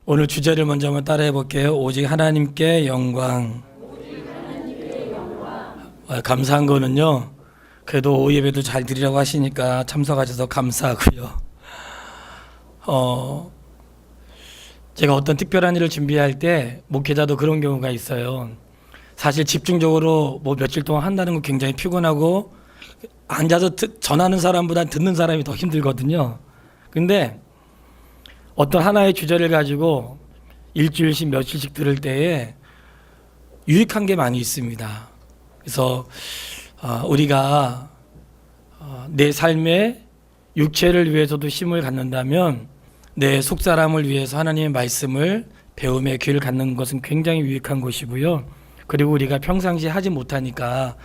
오늘 주제를 먼저 한번 따라해 볼게요. 오직 하나님께 영광. 감사한 거는요, 그래도 오후 예배도 잘 드리라고 하시니까 참석하셔서 감사하고요. 제가 어떤 특별한 일을 준비할 때 목회자도 그런 경우가 있어요. 사실 집중적으로 뭐 며칠 동안 한다는 건 굉장히 피곤하고 앉아서 전하는 사람보다 듣는 사람이 더 힘들거든요. 근데 어떤 하나의 주제를 가지고 일주일씩 며칠씩 들을 때에 유익한 게 많이 있습니다. 그래서 우리가 내 삶의 육체를 위해서도 힘을 갖는다면 내 속사람을 위해서 하나님의 말씀을 배움의 귀를 갖는 것은 굉장히 유익한 것이고요. 그리고 우리가 평상시에 하지 못하니까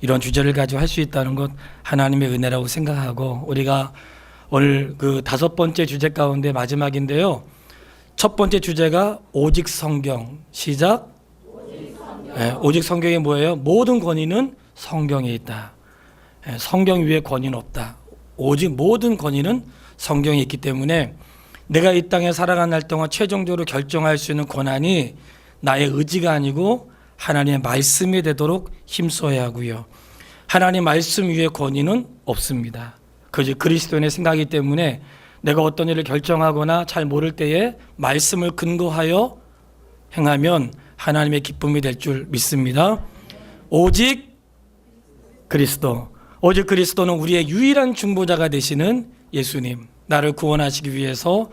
이런 주제를 가지고 할 수 있다는 것 하나님의 은혜라고 생각하고, 우리가 오늘 그 5번째 주제 가운데 마지막인데요. 첫 번째 주제가 오직 성경. 시작. 오직 성경이 뭐예요? 모든 권위는 성경에 있다. 성경 위에 권위는 없다. 오직 모든 권위는 성경에 있기 때문에 내가 이 땅에 살아가는 날 동안 최종적으로 결정할 수 있는 권한이 나의 의지가 아니고 하나님의 말씀이 되도록 힘써야 하고요. 하나님 말씀 위에 권위는 없습니다. 그저 그리스도인의 생각이기 때문에 내가 어떤 일을 결정하거나 잘 모를 때에 말씀을 근거하여 행하면 하나님의 기쁨이 될 줄 믿습니다. 오직 그리스도. 오직 그리스도는 우리의 유일한 중보자가 되시는 예수님, 나를 구원하시기 위해서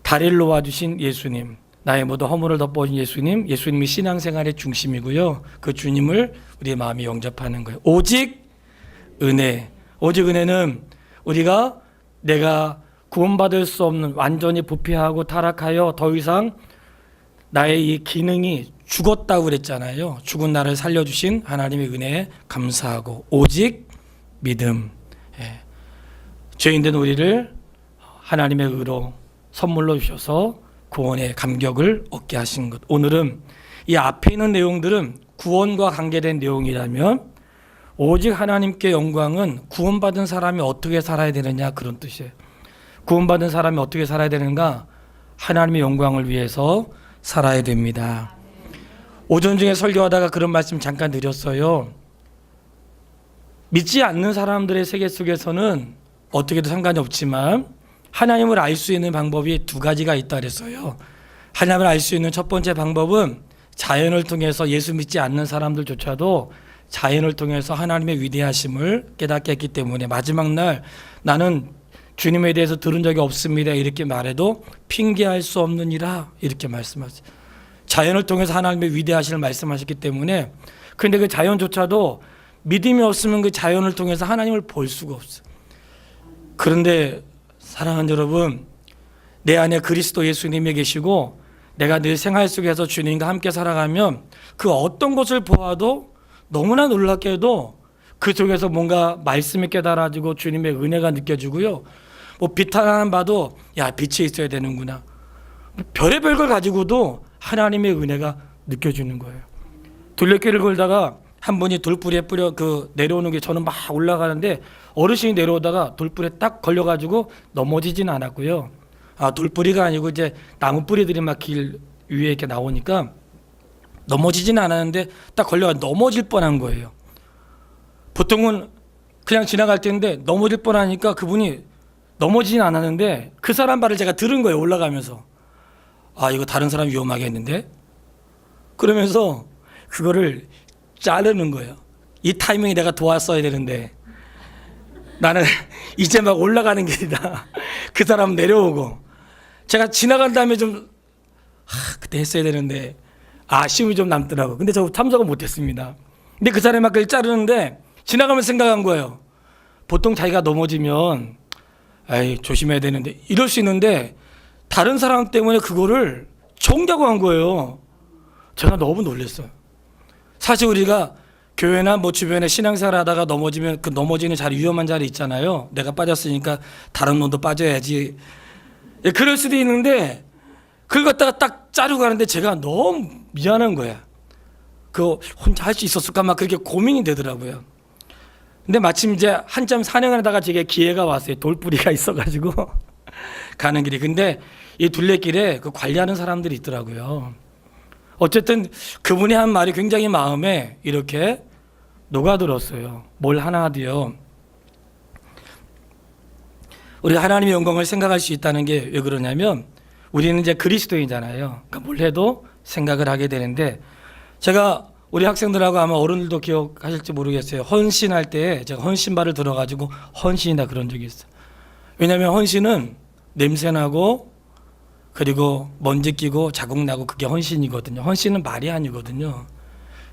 다리를 놓아주신 예수님, 나의 모든 허물을 덮어준 예수님, 예수님이 신앙생활의 중심이고요. 그 주님을 우리의 마음에 영접하는 거예요. 오직 은혜. 오직 은혜는 우리가 내가 구원받을 수 없는, 완전히 부패하고 타락하여 더 이상 나의 이 기능이 죽었다고 그랬잖아요. 죽은 나를 살려주신 하나님의 은혜에 감사하고, 오직 믿음. 죄인된 우리를 하나님의 의로 선물로 주셔서 구원의 감격을 얻게 하신 것. 오늘은 이 앞에 있는 내용들은 구원과 관계된 내용이라면 오직 하나님께 영광은 구원받은 사람이 어떻게 살아야 되느냐, 그런 뜻이에요. 구원받은 사람이 어떻게 살아야 되는가? 하나님의 영광을 위해서 살아야 됩니다. 오전 중에 설교하다가 그런 말씀 잠깐 드렸어요. 믿지 않는 사람들의 세계 속에서는 어떻게도 상관이 없지만 하나님을 알 수 있는 방법이 2가지가 있다 그랬어요. 하나님을 알 수 있는 첫 번째 방법은 자연을 통해서, 예수 믿지 않는 사람들조차도 자연을 통해서 하나님의 위대하심을 깨닫게 했기 때문에 마지막 날 나는 주님에 대해서 들은 적이 없습니다 이렇게 말해도 핑계할 수 없느니라 이렇게 말씀하셨어요. 자연을 통해서 하나님의 위대하심을 말씀하셨기 때문에. 그런데 그 자연조차도 믿음이 없으면 그 자연을 통해서 하나님을 볼 수가 없어요. 그런데 사랑하는 여러분, 내 안에 그리스도 예수님이 계시고 내가 늘 생활 속에서 주님과 함께 살아가면 그 어떤 것을 보아도 너무나 놀랍게도 그 속에서 뭔가 말씀이 깨달아지고 주님의 은혜가 느껴지고요. 뭐 빛 하나 봐도 야, 빛이 있어야 되는구나. 별의별 걸 가지고도 하나님의 은혜가 느껴지는 거예요. 둘레길을 걸다가 한 분이 돌뿌리에 내려오는 게, 저는 막 올라가는데 어르신이 내려오다가 돌뿌리에 딱 걸려가지고 넘어지진 않았고요. 돌뿌리가 아니고 이제 나무 뿌리들이 막 길 위에 이렇게 나오니까 넘어지진 않았는데 딱 걸려가 넘어질 뻔한 거예요. 보통은 그냥 지나갈 텐데 넘어질 뻔하니까 그분이 넘어지진 않았는데 그 사람 말을 제가 들은 거예요. 올라가면서 이거 다른 사람 위험하게 했는데, 그러면서 그거를 자르는 거예요. 이 타이밍에 내가 도왔어야 되는데 나는 이제 막 올라가는 길이다. 그 사람 내려오고 제가 지나간 다음에 좀 그때 했어야 되는데 아쉬움이 좀 남더라고요. 근데 저 참석은 못했습니다. 근데 그 사람이 막 그걸 자르는데 지나가면서 생각한 거예요. 보통 자기가 넘어지면 조심해야 되는데 이럴 수 있는데 다른 사람 때문에 그거를 정자고 한 거예요. 제가 너무 놀랐어요. 사실 우리가 교회나 뭐 주변에 신앙생활 하다가 넘어지면 그 넘어지는 자리, 위험한 자리 있잖아요. 내가 빠졌으니까 다른 놈도 빠져야지. 그럴 수도 있는데 그걸 갖다가 딱 자르고 가는데 제가 너무 미안한 거야. 그거 혼자 할 수 있었을까 막 그렇게 고민이 되더라고요. 근데 마침 이제 한참 산행을 하다가 제게 기회가 왔어요. 돌뿌리가 있어가지고 가는 길이. 근데 이 둘레길에 그 관리하는 사람들이 있더라고요. 어쨌든 그분이 한 말이 굉장히 마음에 이렇게 녹아들었어요. 뭘 하나 하디요. 우리 하나님의 영광을 생각할 수 있다는 게 왜 그러냐면 우리는 이제 그리스도인이잖아요. 그러니까 뭘 해도 생각을 하게 되는데, 제가 우리 학생들하고 아마 어른들도 기억하실지 모르겠어요. 헌신할 때 제가 헌신발을 들어가지고 헌신이다 그런 적이 있어요. 왜냐하면 헌신은 냄새나고 그리고 먼지 끼고 자국 나고 그게 헌신이거든요. 헌신은 말이 아니거든요.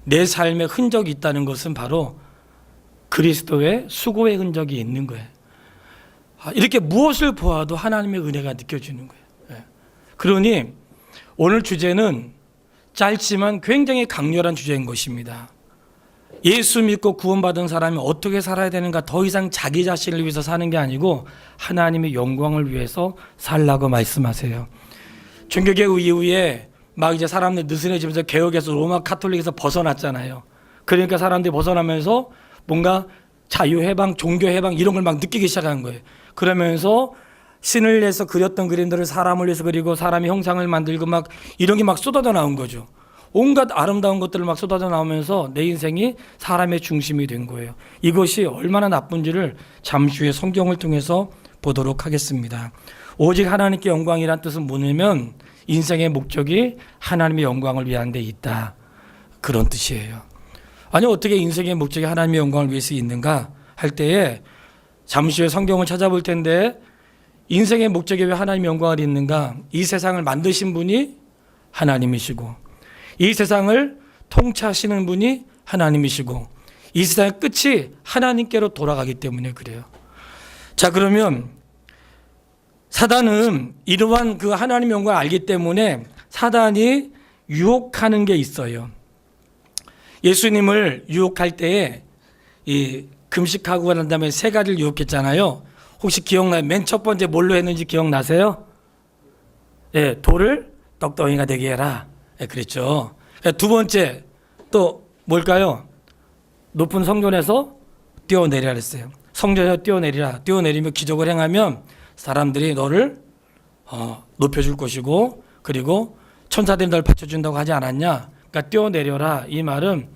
내 삶에 흔적이 있다는 것은 바로 그리스도의 수고의 흔적이 있는 거예요. 이렇게 무엇을 보아도 하나님의 은혜가 느껴지는 거예요. 그러니 오늘 주제는 짧지만 굉장히 강렬한 주제인 것입니다. 예수 믿고 구원받은 사람이 어떻게 살아야 되는가, 더 이상 자기 자신을 위해서 사는 게 아니고 하나님의 영광을 위해서 살라고 말씀하세요. 종교개혁 이후에 막 이제 사람들 느슨해지면서 개혁에서 로마 카톨릭에서 벗어났잖아요. 그러니까 사람들이 벗어나면서 뭔가 자유해방, 종교해방 이런 걸 막 느끼기 시작한 거예요. 그러면서 신을 위해서 그렸던 그림들을 사람을 위해서 그리고 사람의 형상을 만들고 막 이런 게 막 쏟아져 나온 거죠. 온갖 아름다운 것들을 막 쏟아져 나오면서 내 인생이 사람의 중심이 된 거예요. 이것이 얼마나 나쁜지를 잠시 후에 성경을 통해서 보도록 하겠습니다. 오직 하나님께 영광이란 뜻은 뭐냐면 인생의 목적이 하나님의 영광을 위한 데 있다, 그런 뜻이에요. 아니 어떻게 인생의 목적이 하나님의 영광을 위해서 있는가 할 때에 잠시 후에 성경을 찾아볼 텐데, 인생의 목적이 왜 하나님의 영광을 있는가? 이 세상을 만드신 분이 하나님이시고 이 세상을 통치하시는 분이 하나님이시고 이 세상의 끝이 하나님께로 돌아가기 때문에 그래요. 자, 그러면 사단은 이러한 그 하나님의 영광을 알기 때문에 사단이 유혹하는 게 있어요. 예수님을 유혹할 때에 이 금식하고 난 다음에 세 가지를 유혹했잖아요. 혹시 기억나요? 맨 첫 번째 뭘로 했는지 기억나세요? 예, 돌을 떡덩이가 되게 해라. 예, 그랬죠. 두 번째 또 뭘까요? 높은 성전에서 뛰어내리라 그랬어요. 성전에서 뛰어내리라. 뛰어내리며 기적을 행하면 사람들이 너를 높여줄 것이고 그리고 천사들이 널 받쳐준다고 하지 않았냐? 그러니까 뛰어내려라. 이 말은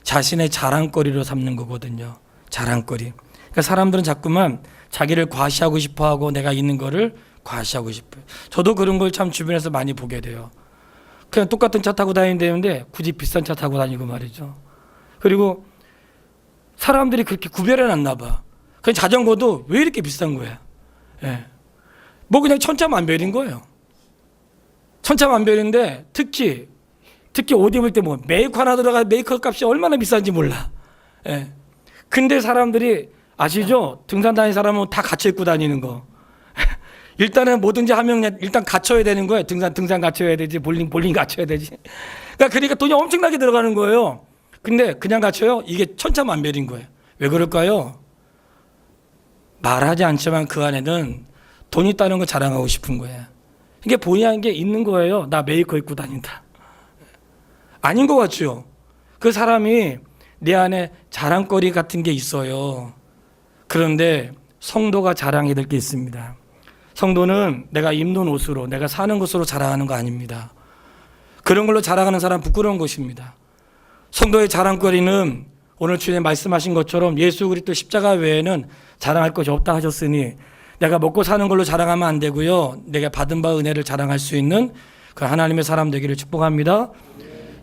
자신의 자랑거리로 삼는 거거든요. 자랑거리. 그러니까 사람들은 자꾸만 자기를 과시하고 싶어하고 내가 있는 거를 과시하고 싶어요. 저도 그런 걸 참 주변에서 많이 보게 돼요. 그냥 똑같은 차 타고 다니는데 굳이 비싼 차 타고 다니고 말이죠. 그리고 사람들이 그렇게 구별해 놨나 봐. 그냥 자전거도 왜 이렇게 비싼 거야? 예. 뭐 그냥 천차만별인 거예요. 천차만별인데 특히 옷 입을 때 뭐 메이크 하나 들어가 메이크업 값이 얼마나 비싼지 몰라. 예. 근데 사람들이 아시죠? 등산 다니는 사람은 다 갖춰 입고 다니는 거. 일단은 뭐든지 하면 일단 갖춰야 되는 거예요. 등산 갖춰야 되지, 볼링 갖춰야 되지. 그러니까 돈이 엄청나게 들어가는 거예요. 근데 그냥 갖춰요? 이게 천차만별인 거예요. 왜 그럴까요? 말하지 않지만 그 안에는 돈 있다는 거 자랑하고 싶은 거예요. 이게 본의 아니게 있는 거예요. 나 메이커 입고 다닌다. 아닌 것 같죠? 그 사람이 내 안에 자랑거리 같은 게 있어요. 그런데 성도가 자랑해야 될 게 있습니다. 성도는 내가 입는 옷으로, 내가 사는 것으로 자랑하는 거 아닙니다. 그런 걸로 자랑하는 사람 부끄러운 것입니다. 성도의 자랑거리는 오늘 주님 말씀하신 것처럼 예수 그리스도 십자가 외에는 자랑할 것이 없다 하셨으니 내가 먹고 사는 걸로 자랑하면 안 되고요. 내가 받은 바 은혜를 자랑할 수 있는 그 하나님의 사람 되기를 축복합니다.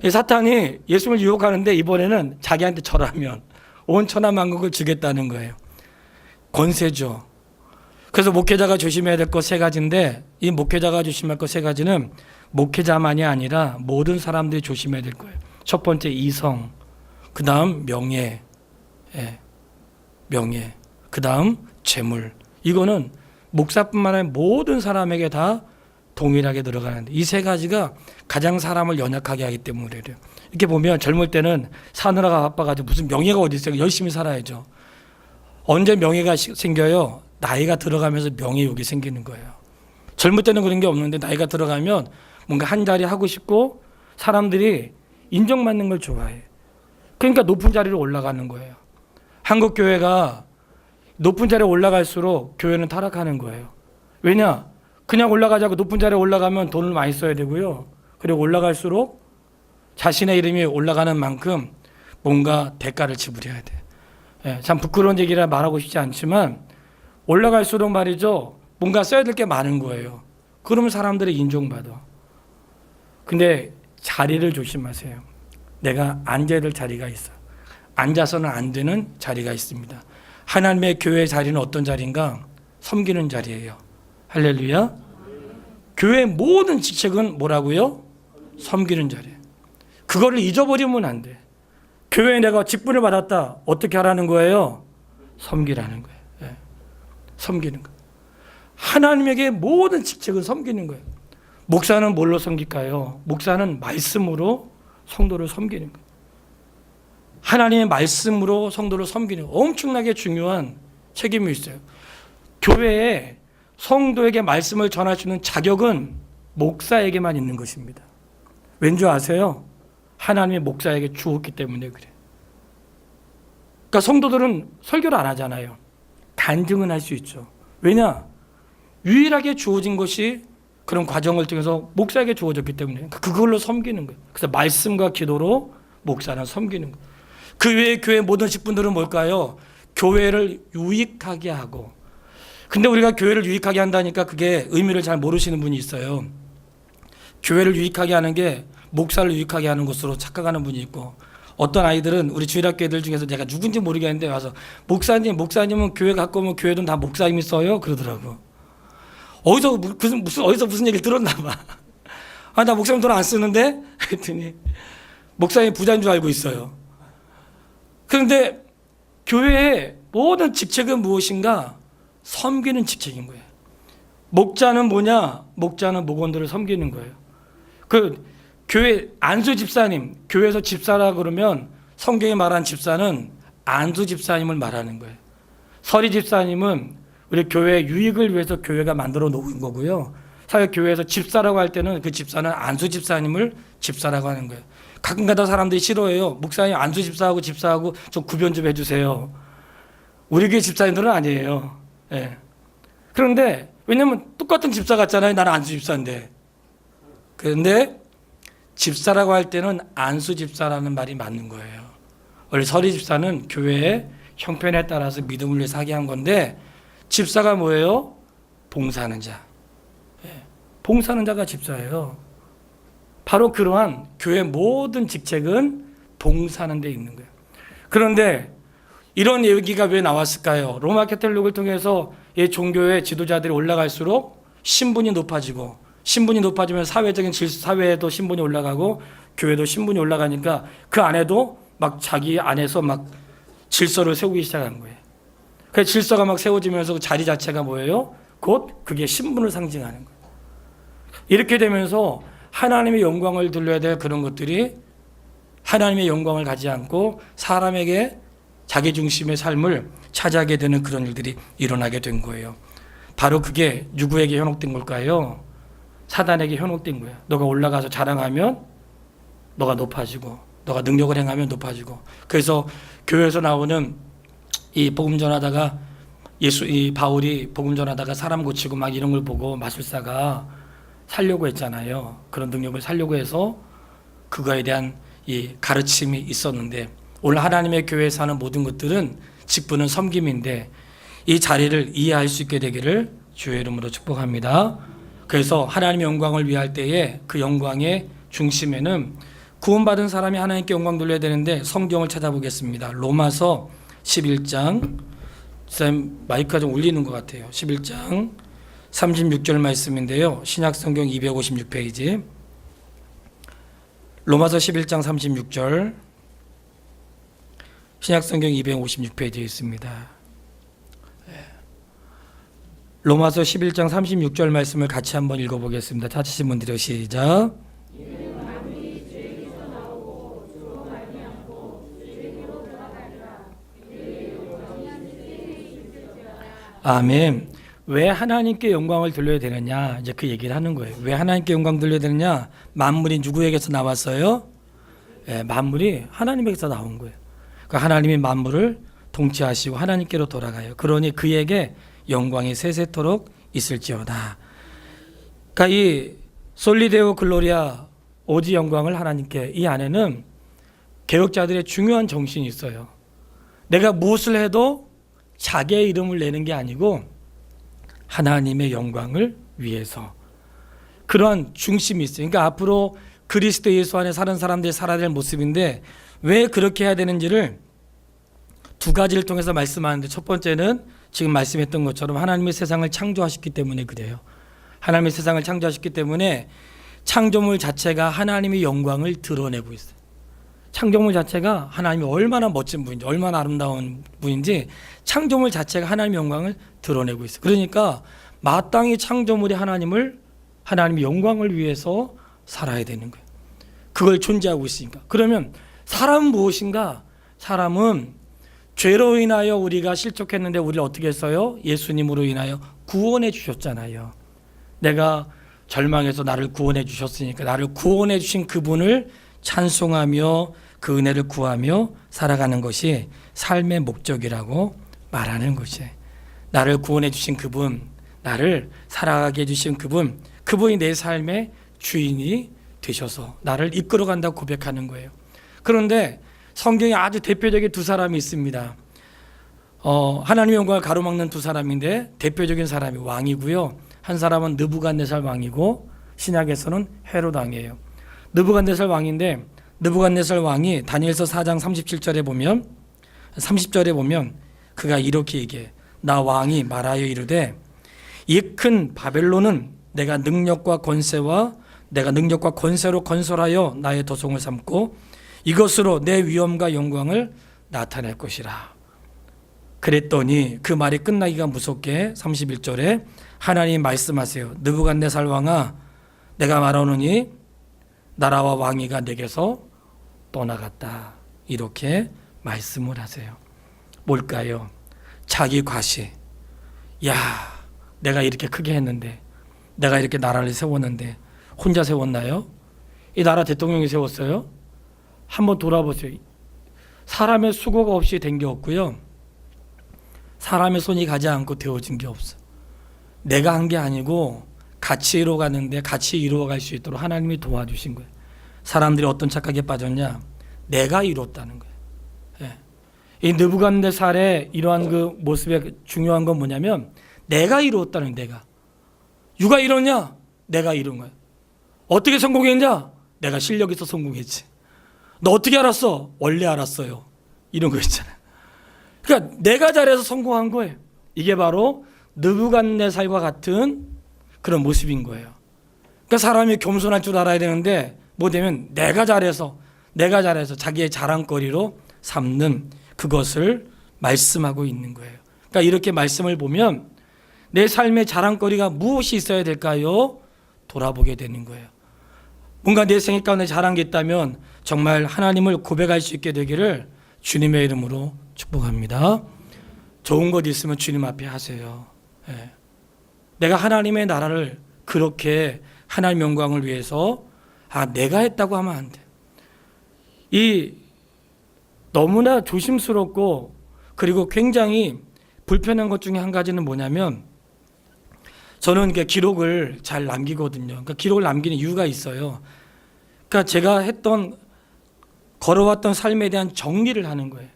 사탄이 예수를 유혹하는데 이번에는 자기한테 절하면 온 천하만국을 주겠다는 거예요. 권세죠. 그래서 목회자가 조심해야 될 것 세 가지인데 이 목회자가 조심할 것 세 가지는 목회자만이 아니라 모든 사람들이 조심해야 될 거예요. 첫 번째 이성, 그 다음 명예, 그 다음 재물. 이거는 목사뿐만 아니라 모든 사람에게 다 동일하게 들어가는데 이 세 가지가 가장 사람을 연약하게 하기 때문에 그래요. 이렇게 보면 젊을 때는 사느라가 바빠가지고 무슨 명예가 어디 있어요. 열심히 살아야죠. 언제 명예가 생겨요? 나이가 들어가면서 명예욕이 생기는 거예요. 젊을 때는 그런 게 없는데 나이가 들어가면 뭔가 한 자리 하고 싶고 사람들이 인정받는 걸 좋아해. 그러니까 높은 자리로 올라가는 거예요. 한국 교회가 높은 자리에 올라갈수록 교회는 타락하는 거예요. 왜냐? 그냥 올라가자고 높은 자리에 올라가면 돈을 많이 써야 되고요. 그리고 올라갈수록 자신의 이름이 올라가는 만큼 뭔가 대가를 지불해야 돼. 예, 참 부끄러운 얘기라 말하고 싶지 않지만 올라갈수록 말이죠. 뭔가 써야 될 게 많은 거예요. 그러면 사람들이 인정받아. 근데 자리를 조심하세요. 내가 앉아야 될 자리가 있어. 앉아서는 안 되는 자리가 있습니다. 하나님의 교회 자리는 어떤 자리인가? 섬기는 자리예요. 할렐루야. 교회 모든 직책은 뭐라고요? 섬기는 자리예요. 그거를 잊어버리면 안 돼. 교회에 내가 직분을 받았다. 어떻게 하라는 거예요? 섬기라는 거예요. 예. 섬기는 거. 하나님에게 모든 직책은 섬기는 거예요. 목사는 뭘로 섬길까요? 목사는 말씀으로 성도를 섬기는 거예요. 하나님의 말씀으로 성도를 섬기는 엄청나게 중요한 책임이 있어요. 교회에 성도에게 말씀을 전할 수 있는 자격은 목사에게만 있는 것입니다. 왠지 아세요? 하나님의 목사에게 주었기 때문에 그래요. 그러니까 성도들은 설교를 안 하잖아요. 간증은 할 수 있죠. 왜냐? 유일하게 주어진 것이 그런 과정을 통해서 목사에게 주어졌기 때문에 그걸로 섬기는 거예요. 그래서 말씀과 기도로 목사는 섬기는 거예요. 그 외에 교회 모든 직분들은 뭘까요? 교회를 유익하게 하고. 근데 우리가 교회를 유익하게 한다니까 그게 의미를 잘 모르시는 분이 있어요. 교회를 유익하게 하는 게 목사를 유익하게 하는 것으로 착각하는 분이 있고, 어떤 아이들은 우리 주일학교 애들 중에서 내가 누군지 모르겠는데 와서 목사님은 교회 갖고 오면 교회 돈 다 목사님이 써요? 그러더라고. 어디서 무슨 얘기를 들었나 봐. 아, 나 목사님 돈 안 쓰는데? 그랬더니 목사님 부자인 줄 알고 있어요. 그런데 교회의 모든 직책은 무엇인가? 섬기는 직책인 거예요. 목자는 뭐냐? 목자는 목원들을 섬기는 거예요. 그 교회 안수 집사님, 교회에서 집사라 그러면 성경에 말한 집사는 안수 집사님을 말하는 거예요. 서리 집사님은 우리 교회 유익을 위해서 교회가 만들어 놓은 거고요. 사회 교회에서 집사라고 할 때는 그 집사는 안수 집사님을 집사라고 하는 거예요. 가끔가다 사람들이 싫어해요. 목사님 안수 집사하고 좀 구분 좀 해주세요. 우리 교회 집사님들은 아니에요. 예. 그런데 왜냐면 똑같은 집사 같잖아요. 나는 안수 집사인데. 그런데 집사라고 할 때는 안수 집사라는 말이 맞는 거예요. 원래 서리 집사는 교회의 형편에 따라서 믿음을 위해서 하게 한 건데, 집사가 뭐예요? 봉사하는 자. 예. 봉사하는 자가 집사예요. 바로 그러한 교회 모든 직책은 봉사하는 데 있는 거예요. 그런데 이런 얘기가 왜 나왔을까요? 로마 카톨릭을 통해서 이 종교의 지도자들이 올라갈수록 신분이 높아지고, 신분이 높아지면 사회적인 사회에도 신분이 올라가고 교회도 신분이 올라가니까 그 안에도 막 자기 안에서 막 질서를 세우기 시작한 거예요. 그 질서가 막 세워지면서 그 자리 자체가 뭐예요? 곧 그게 신분을 상징하는 거예요. 이렇게 되면서 하나님의 영광을 들려야 될 그런 것들이 하나님의 영광을 가지 않고 사람에게 자기 중심의 삶을 차지하게 되는 그런 일들이 일어나게 된 거예요. 바로 그게 누구에게 현혹된 걸까요? 사단에게 현혹된 거야. 너가 올라가서 자랑하면 너가 높아지고, 너가 능력을 행하면 높아지고. 그래서 교회에서 나오는 이 복음 전하다가 이 바울이 복음 전하다가 사람 고치고 막 이런 걸 보고 마술사가 살려고 했잖아요. 그런 능력을 살려고 해서 그거에 대한 이 가르침이 있었는데, 오늘 하나님의 교회에서 하는 모든 것들은 직분은 섬김인데 이 자리를 이해할 수 있게 되기를 주의 이름으로 축복합니다. 그래서 하나님의 영광을 위할 때에 그 영광의 중심에는 구원받은 사람이 하나님께 영광 돌려야 되는데, 성경을 찾아보겠습니다. 로마서 11장, 쌤 마이크가 좀 울리는 것 같아요. 11장 36절 말씀인데요. 신약성경 256페이지. 로마서 11장 36절, 신약성경 256페이지에 있습니다. 로마서 11장 36절 말씀을 같이 한번 읽어보겠습니다. 찾으신 분들이 시작. 아멘. 왜 하나님께 영광을 돌려야 되느냐? 이제 그 얘기를 하는 거예요. 왜 하나님께 영광 돌려야 되느냐? 만물이 누구에게서 나왔어요? 예, 만물이 하나님에게서 나온 거예요. 그러니까 하나님이 만물을 통치하시고 하나님께로 돌아가요. 그러니 그에게 영광이 세세토록 있을지어다. 그러니까 이 솔리데오 글로리아 오직 영광을 하나님께, 이 안에는 개혁자들의 중요한 정신이 있어요. 내가 무엇을 해도 자기의 이름을 내는 게 아니고 하나님의 영광을 위해서, 그러한 중심이 있어요. 그러니까 앞으로 그리스도 예수 안에 사는 사람들이 살아야 될 모습인데, 왜 그렇게 해야 되는지를 두 가지를 통해서 말씀하는데, 첫 번째는 지금 말씀했던 것처럼 하나님의 세상을 창조하셨기 때문에 그래요. 하나님의 세상을 창조하셨기 때문에 창조물 자체가 하나님의 영광을 드러내고 있어요. 창조물 자체가 하나님이 얼마나 멋진 분인지, 얼마나 아름다운 분인지 창조물 자체가 하나님의 영광을 드러내고 있어요. 그러니까 마땅히 창조물이 하나님의 영광을 위해서 살아야 되는 거예요. 그걸 존재하고 있으니까. 그러면 사람은 무엇인가? 사람은 죄로 인하여 우리가 실족했는데 우리를 어떻게 했어요? 예수님으로 인하여 구원해 주셨잖아요. 내가 절망해서 나를 구원해 주셨으니까 나를 구원해 주신 그분을 찬송하며 그 은혜를 구하며 살아가는 것이 삶의 목적이라고 말하는 것이에요. 나를 구원해 주신 그분, 나를 살아가게 해주신 그분, 그분이 내 삶의 주인이 되셔서 나를 이끌어간다고 고백하는 거예요. 그런데 성경에 아주 대표적인 두 사람이 있습니다. 하나님의 영광을 가로막는 두 사람인데, 대표적인 사람이 왕이고요. 한 사람은 느부갓네살 왕이고, 신약에서는 헤롯 왕이에요. 느부갓네살 왕인데, 느부갓네살 왕이 다니엘서 4장 37절에 보면, 30절에 보면 그가 이렇게 얘기해. 나 왕이 말하여 이르되 이 큰 바벨론은 내가 능력과 권세로 건설하여 나의 도성을 삼고 이것으로 내 위엄과 영광을 나타낼 것이라. 그랬더니 그 말이 끝나기가 무섭게 31절에 하나님 말씀하세요. 느부갓네살 왕아, 내가 말하노니 나라와 왕위가 내게서 떠나갔다. 이렇게 말씀을 하세요. 뭘까요? 자기 과시. 야, 내가 이렇게 크게 했는데, 내가 이렇게 나라를 세웠는데 혼자 세웠나요? 이 나라 대통령이 세웠어요? 한번 돌아보세요. 사람의 수고가 없이 된 게 없고요, 사람의 손이 가지 않고 되어진 게 없어. 내가 한 게 아니고 같이 이루어가는데 같이 이루어갈 수 있도록 하나님이 도와주신 거예요. 사람들이 어떤 착각에 빠졌냐? 내가 이뤘다는 거예요. 예. 이 느부갓네살의 이러한 그 모습의 중요한 건 뭐냐면, 내가 이루었다는, 내가. 누가 이뤘냐? 내가 이룬 거야. 어떻게 성공했냐? 내가 실력 있어 성공했지. 너 어떻게 알았어? 원래 알았어요. 이런 거 있잖아요. 그러니까 내가 잘해서 성공한 거예요. 이게 바로 느부갓네살과 같은 그런 모습인 거예요. 그러니까 사람이 겸손할 줄 알아야 되는데, 뭐 되면 내가 잘해서 자기의 자랑거리로 삼는 그것을 말씀하고 있는 거예요. 그러니까 이렇게 말씀을 보면 내 삶의 자랑거리가 무엇이 있어야 될까요? 돌아보게 되는 거예요. 뭔가 내 생애 가운데 잘한 게 있다면 정말 하나님을 고백할 수 있게 되기를 주님의 이름으로 축복합니다. 좋은 것 있으면 주님 앞에 하세요. 예. 내가 하나님의 나라를 그렇게 하나님 영광을 위해서 내가 했다고 하면 안 돼. 이 너무나 조심스럽고 그리고 굉장히 불편한 것 중에 한 가지는 뭐냐면, 저는 기록을 잘 남기거든요. 그러니까 기록을 남기는 이유가 있어요. 그러니까 제가 걸어왔던 삶에 대한 정리를 하는 거예요.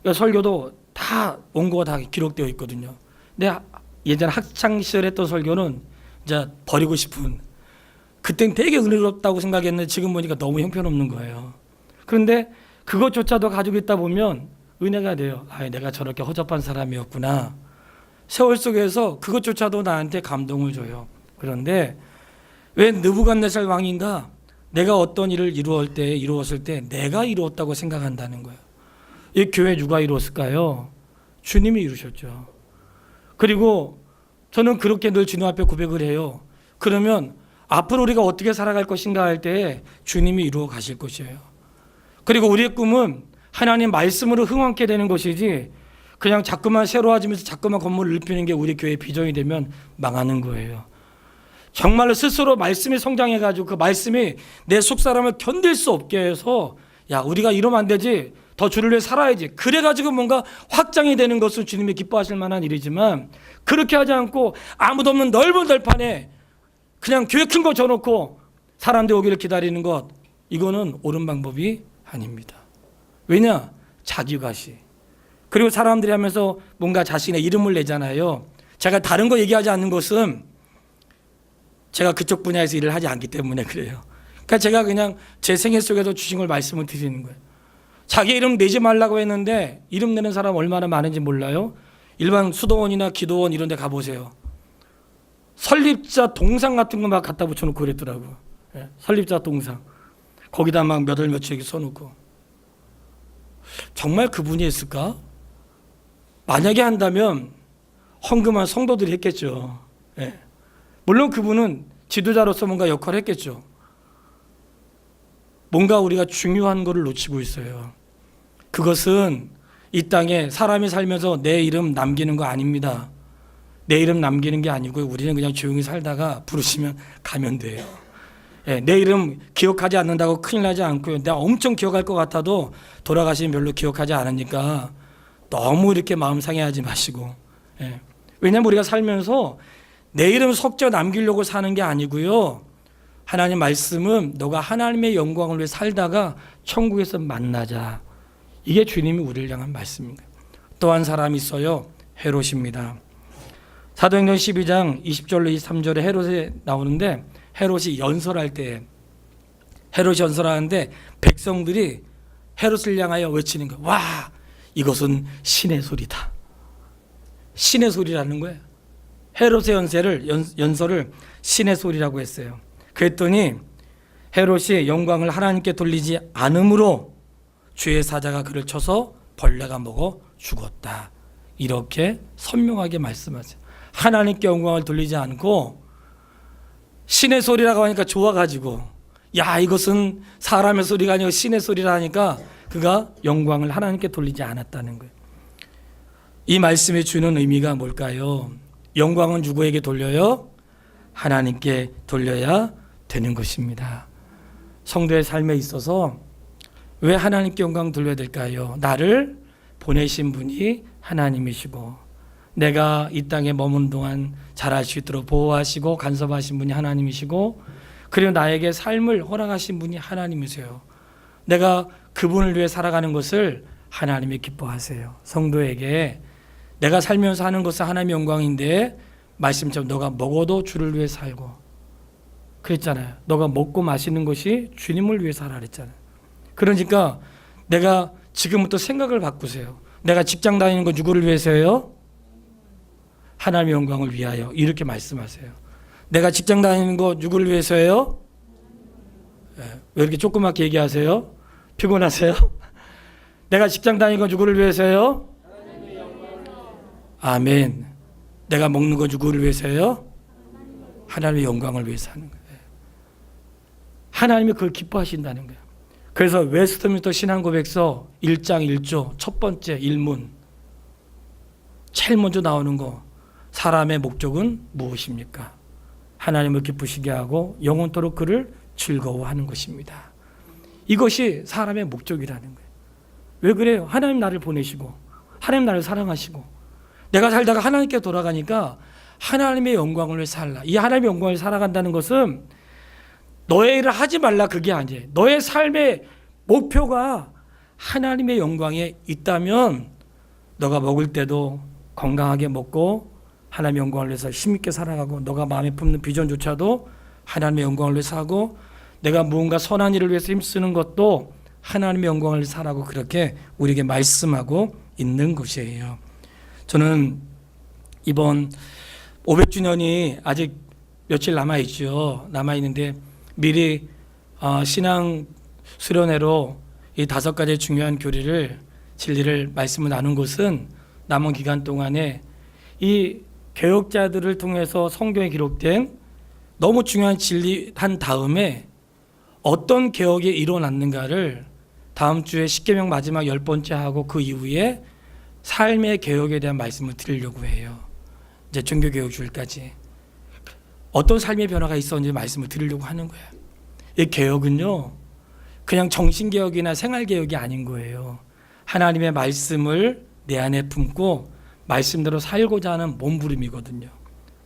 그러니까 설교도 다 원고가 다 기록되어 있거든요. 근데 예전 학창 시절 했던 설교는 이제 버리고 싶은, 그땐 되게 은혜롭다고 생각했는데 지금 보니까 너무 형편없는 거예요. 그런데 그것조차도 가지고 있다 보면 은혜가 돼요. 내가 저렇게 허접한 사람이었구나. 세월 속에서 그것조차도 나한테 감동을 줘요. 그런데 왜 느부갓네살 왕인가? 내가 어떤 일을 이루었을 때 내가 이루었다고 생각한다는 거예요. 이 교회 누가 이루었을까요? 주님이 이루셨죠. 그리고 저는 그렇게 늘 주님 앞에 고백을 해요. 그러면 앞으로 우리가 어떻게 살아갈 것인가 할 때 주님이 이루어 가실 것이에요. 그리고 우리의 꿈은 하나님 말씀으로 흥황케 되는 것이지, 그냥 자꾸만 새로워지면서 자꾸만 건물을 넓히는 게 우리 교회의 비전이 되면 망하는 거예요. 정말로 스스로 말씀이 성장해가지고 그 말씀이 내 속사람을 견딜 수 없게 해서, 우리가 이러면 안 되지, 더 주를 위해 살아야지, 그래가지고 뭔가 확장이 되는 것은 주님이 기뻐하실 만한 일이지만, 그렇게 하지 않고 아무도 없는 넓은 들판에 그냥 교회 큰 거 줘놓고 사람들 오기를 기다리는 것, 이거는 옳은 방법이 아닙니다. 왜냐? 자기과시. 그리고 사람들이 하면서 뭔가 자신의 이름을 내잖아요. 제가 다른 거 얘기하지 않는 것은 제가 그쪽 분야에서 일을 하지 않기 때문에 그래요. 그러니까 제가 그냥 제 생애 속에서 주신 걸 말씀을 드리는 거예요. 자기 이름 내지 말라고 했는데 이름 내는 사람 얼마나 많은지 몰라요? 일반 수도원이나 기도원 이런 데 가보세요. 설립자 동상 같은 거 막 갖다 붙여놓고 그랬더라고요. 예, 설립자 동상. 거기다 막 몇 월 며칠 이렇게 써놓고. 정말 그분이 했을까? 만약에 한다면 헌금한 성도들이 했겠죠. 예. 물론 그분은 지도자로서 뭔가 역할을 했겠죠. 뭔가 우리가 중요한 것을 놓치고 있어요. 그것은 이 땅에 사람이 살면서 내 이름 남기는 거 아닙니다. 내 이름 남기는 게 아니고 우리는 그냥 조용히 살다가 부르시면 가면 돼요. 예, 내 이름 기억하지 않는다고 큰일 나지 않고요. 내가 엄청 기억할 것 같아도 돌아가시면 별로 기억하지 않으니까 너무 이렇게 마음 상해하지 마시고. 예. 왜냐하면 우리가 살면서 내 이름 석자 남기려고 사는 게 아니고요. 하나님 말씀은 너가 하나님의 영광을 위해 살다가 천국에서 만나자. 이게 주님이 우리를 향한 말씀입니다. 또 한 사람이 있어요. 헤롯입니다. 사도행전 12장 20절로 23절에 헤롯이 나오는데 헤롯이 연설할 때 헤롯이 연설하는데 백성들이 헤롯을 향하여 외치는 거예요. 와, 이것은 신의 소리다. 신의 소리라는 거예요. 헤롯의 연설을 신의 소리라고 했어요. 그랬더니 헤롯이 영광을 하나님께 돌리지 않으므로 주의 사자가 그를 쳐서 벌레가 먹어 죽었다. 이렇게 선명하게 말씀하세요. 하나님께 영광을 돌리지 않고 신의 소리라고 하니까 좋아가지고 야, 이것은 사람의 소리가 아니고 신의 소리라 하니까 그가 영광을 하나님께 돌리지 않았다는 거예요. 이 말씀이 주는 의미가 뭘까요? 영광은 누구에게 돌려요? 하나님께 돌려야 되는 것입니다. 성도의 삶에 있어서 왜 하나님께 영광 돌려야 될까요? 나를 보내신 분이 하나님이시고 내가 이 땅에 머문 동안 잘할 수 있도록 보호하시고 간섭하신 분이 하나님이시고 그리고 나에게 삶을 허락하신 분이 하나님이세요. 내가 그분을 위해 살아가는 것을 하나님이 기뻐하세요. 성도에게 내가 살면서 하는 것은 하나님의 영광인데 말씀처럼 너가 먹어도 주를 위해 살고 그랬잖아요. 너가 먹고 마시는 것이 주님을 위해 살아 그랬잖아요. 그러니까 내가 지금부터 생각을 바꾸세요. 내가 직장 다니는 거 누구를 위해서요? 하나님의 영광을 위하여. 이렇게 말씀하세요. 내가 직장 다니는 거 누구를 위해서요? 왜 이렇게 조그맣게 얘기하세요? 피곤하세요? 내가 직장 다니는 거 누구를 위해서요? 아멘. 내가 먹는 거 누구를 위해서요? 하나님의 영광을 위해서 하는 거예요. 하나님이 그걸 기뻐하신다는 거예요. 그래서 웨스트민스터 신앙고백서 1장 1조 첫 번째 일문 제일 먼저 나오는 거 사람의 목적은 무엇입니까? 하나님을 기쁘시게 하고 영원토록 그를 즐거워하는 것입니다. 이것이 사람의 목적이라는 거예요. 왜 그래요? 하나님 나를 보내시고 하나님 나를 사랑하시고 내가 살다가 하나님께 돌아가니까 하나님의 영광을 위해 살라. 이 하나님의 영광을 살아간다는 것은 너의 일을 하지 말라 그게 아니에요. 너의 삶의 목표가 하나님의 영광에 있다면 너가 먹을 때도 건강하게 먹고 하나님의 영광을 위해서 힘있게 살아가고 너가 마음에 품는 비전조차도 하나님의 영광을 위해서 하고 내가 무언가 선한 일을 위해서 힘쓰는 것도 하나님의 영광을 위해서 하라고 그렇게 우리에게 말씀하고 있는 것이에요. 저는 이번 500주년이 아직 며칠 남아있죠. 남아있는데 미리 신앙 수련회로 이 5가지 중요한 교리를 진리를 말씀을 나눈 것은 남은 기간 동안에 이 개혁자들을 통해서 성경에 기록된 너무 중요한 진리 한 다음에 어떤 개혁이 일어났는가를 다음 주에 십계명 마지막 10번째 하고 그 이후에 삶의 개혁에 대한 말씀을 드리려고 해요. 이제 종교개혁 주일까지 어떤 삶의 변화가 있었는지 말씀을 드리려고 하는 거예요. 이 개혁은요 그냥 정신개혁이나 생활개혁이 아닌 거예요. 하나님의 말씀을 내 안에 품고 말씀대로 살고자 하는 몸부림이거든요.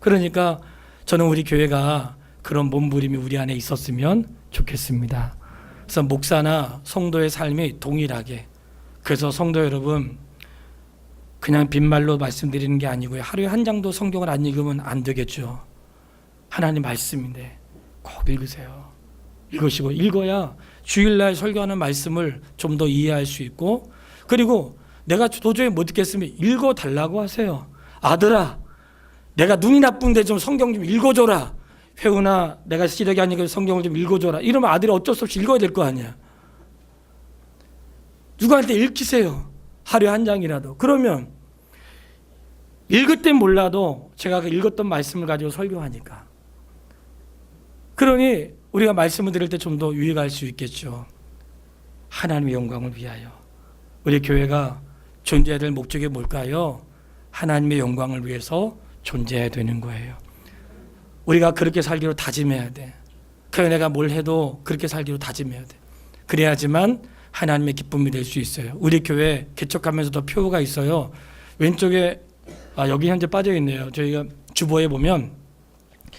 그러니까 저는 우리 교회가 그런 몸부림이 우리 안에 있었으면 좋겠습니다. 그래서 목사나 성도의 삶이 동일하게, 그래서 성도 여러분, 그냥 빈말로 말씀드리는 게 아니고요, 하루에 한 장도 성경을 안 읽으면 안 되겠죠. 하나님 말씀인데 꼭 읽으세요. 읽으시고, 읽어야 주일날 설교하는 말씀을 좀 더 이해할 수 있고, 그리고 내가 도저히 못 읽겠으면 읽어달라고 하세요. 아들아, 내가 눈이 나쁜데 좀 성경 좀 읽어줘라. 회우나, 내가 시력이 아니고 성경을 좀 읽어줘라. 이러면 아들이 어쩔 수 없이 읽어야 될 거 아니야. 누구한테 읽히세요. 하루에 한 장이라도. 그러면 읽을 땐 몰라도 제가 그 읽었던 말씀을 가지고 설교하니까. 그러니 우리가 말씀을 들을 때 좀 더 유익할 수 있겠죠. 하나님의 영광을 위하여. 우리 교회가 존재해야 될 목적이 뭘까요? 하나님의 영광을 위해서 존재해야 되는 거예요. 우리가 그렇게 살기로 다짐해야 돼. 그래, 내가 뭘 해도 그렇게 살기로 다짐해야 돼. 그래야지만 하나님의 기쁨이 될 수 있어요. 우리 교회 개척하면서도 표가 있어요. 왼쪽에 여기 현재 빠져 있네요. 저희가 주보에 보면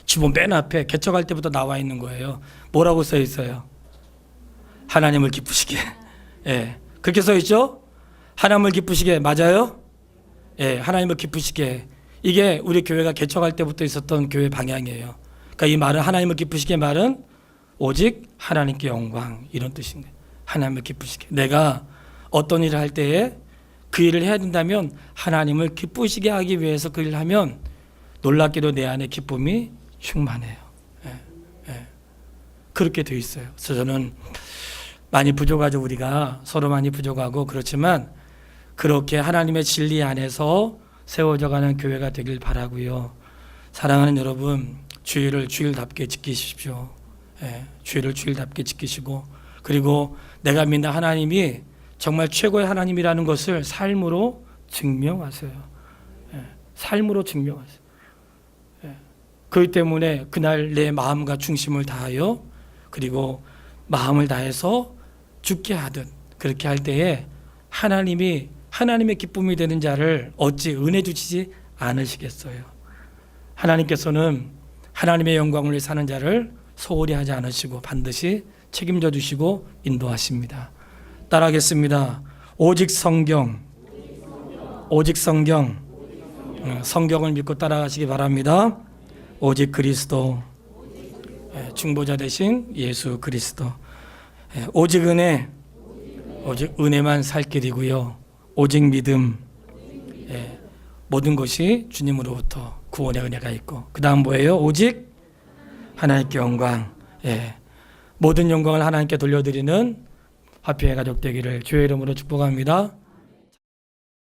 주보 맨 앞에 개척할 때부터 나와 있는 거예요. 뭐라고 써 있어요? 하나님을 기쁘시게. 예, 그렇게 써 있죠? 하나님을 기쁘시게. 맞아요? 예, 하나님을 기쁘시게. 이게 우리 교회가 개척할 때부터 있었던 교회 방향이에요. 그러니까 이 말은, 하나님을 기쁘시게 말은 오직 하나님께 영광, 이런 뜻인데, 하나님을 기쁘시게. 내가 어떤 일을 할 때에 그 일을 해야 된다면 하나님을 기쁘시게 하기 위해서 그 일을 하면 놀랍게도 내 안에 기쁨이 충만해요. 예, 예. 그렇게 돼 있어요. 그래서 저는 많이 부족하죠. 우리가 서로 많이 부족하고, 그렇지만 그렇게 하나님의 진리 안에서 세워져가는 교회가 되길 바라고요. 사랑하는 여러분, 주일을 주일답게 지키십시오. 예, 주일을 주일답게 지키시고, 그리고 내가 믿는 하나님이 정말 최고의 하나님이라는 것을 삶으로 증명하세요. 예, 삶으로 증명하세요. 예, 그렇기 때문에 그날 내 마음과 중심을 다하여, 그리고 마음을 다해서 죽게 하듯 그렇게 할 때에 하나님의 기쁨이 되는 자를 어찌 은혜 주시지 않으시겠어요. 하나님께서는 하나님의 영광을 위해 사는 자를 소홀히 하지 않으시고 반드시 책임져 주시고 인도하십니다. 따라하겠습니다. 오직 성경. 성경을 믿고 따라가시기 바랍니다. 오직 그리스도, 중보자 되신 예수 그리스도. 오직 은혜, 오직 은혜만 살 길이고요. 오직 믿음, 모든 것이 주님으로부터 구원의 은혜가 있고, 그 다음 뭐예요? 오직 하나님께 영광. 모든 영광을 하나님께 돌려드리는 화평의 가족 되기를 주의 이름으로 축복합니다.